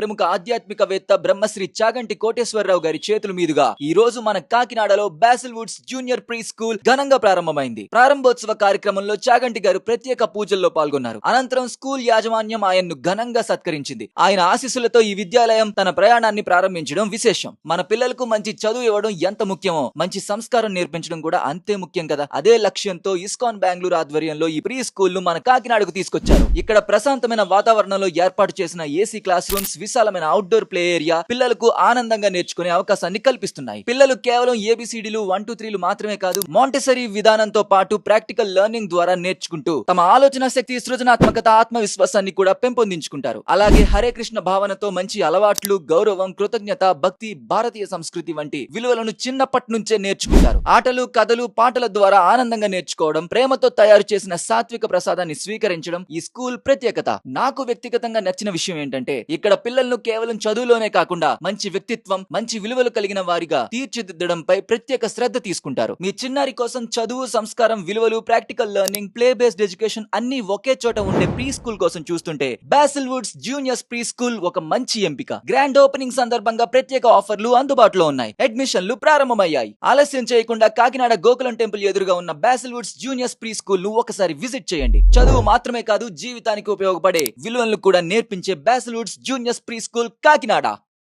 ప్రముఖ ఆధ్యాత్మికవేత్త బ్రహ్మశ్రీ చాగంటి కోటేశ్వరరావు గారి చేతుల మీదుగా ఈ రోజు మన కాకినాడలో Basil Woods junior pre school ఘనంగా ప్రారంభమైంది. ప్రారంభోత్సవ కార్యక్రమంలో చాగంటి గారు ప్రత్యేక పూజల్లో పాల్గొన్నారు. అనంతరం స్కూల్ యాజమాన్యం ఆయన్ను ఘనంగా సత్కరించింది. ఆయన ఆశీస్సులతో ఈ విద్యాలయం తన ప్రయాణాన్ని ప్రారంభించడం విశేషం. మన పిల్లలకు మంచి చదువు ఇవ్వడం ఎంత ముఖ్యమో మంచి సంస్కారం నేర్పించడం కూడా అంతే ముఖ్యం కదా. అదే లక్ష్యంతో ఇస్కాన్ బెంగళూరు ఆధ్వర్యంలో ఈ ప్రీ స్కూల్ ను మన కాకినాడకు తీసుకొచ్చారు. ఇక్కడ ప్రశాంతమైన వాతావరణంలో ఏర్పాటు చేసిన ఏసీ క్లాస్ రూమ్స్, విశాలమైన అవుట్డోర్ ప్లే ఏరియా పిల్లలకు ఆనందంగా నేర్చుకునే అవకాశాన్ని కల్పిస్తున్నాయి. పిల్లలు కేవలం ఏబిసిడీలు 1 2 3లు మాత్రమే కాదు, మాంటెసరీ విధానంతో పాటు ప్రాక్టికల్ లెర్నింగ్ ద్వారా నేర్చుకుంటూ తమ ఆలోచన శక్తి, సృజనాత్మకత, ఆత్మవిశ్వాసాన్ని కూడా పెంపొందించుకుంటారు. అలాగే హరే కృష్ణ భావనతో మంచి అలవాట్లు, గౌరవం, కృతజ్ఞత, భక్తి, భారతీయ సంస్కృతి వంటి విలువలను చిన్నప్పటి నుంచే నేర్చుకుంటారు. ఆటలు, కథలు, పాటల ద్వారా ఆనందంగా నేర్చుకోవడం, ప్రేమతో తయారు చేసిన సాత్విక ప్రసాదాన్ని స్వీకరించడం ఈ స్కూల్ ప్రత్యేకత. నాకు వ్యక్తిగతంగా నచ్చిన విషయం ఏంటంటే ఇక్కడ పిల్లలను కేవలం చదువులోనే కాకుండా మంచి వ్యక్తిత్వం, మంచి విలువలు కలిగిన వారిగా తీర్చిదిద్దడంపై ప్రత్యేక శ్రద్ధ తీసుకుంటారు. మీ చిన్నారి కోసం చదువు, సంస్కారం, విలువలు, practical learning, play based education అన్ని ఒకే చోట ఉండే ప్రీ స్కూల్ కోసం చూస్తుంటే Basil Woods juniors pre school ఒక మంచి ఎంపిక. గ్రాండ్ ఓపెనింగ్ సందర్భంగా ప్రత్యేక ఆఫర్లు అందుబాటులో ఉన్నాయి. అడ్మిషన్లు ప్రారంభమయ్యాయి. ఆలస్యం చేయకుండా కాకినాడ గోకులం టెంపుల్ ఎదురుగా ఉన్న Basil Woods juniors pre school ను ఒకసారి విజిట్ చేయండి. చదువు మాత్రమే కాదు, జీవితానికి ఉపయోగపడే విలువలను కూడా నేర్పించే Basil Woods juniors pre school Kakinada.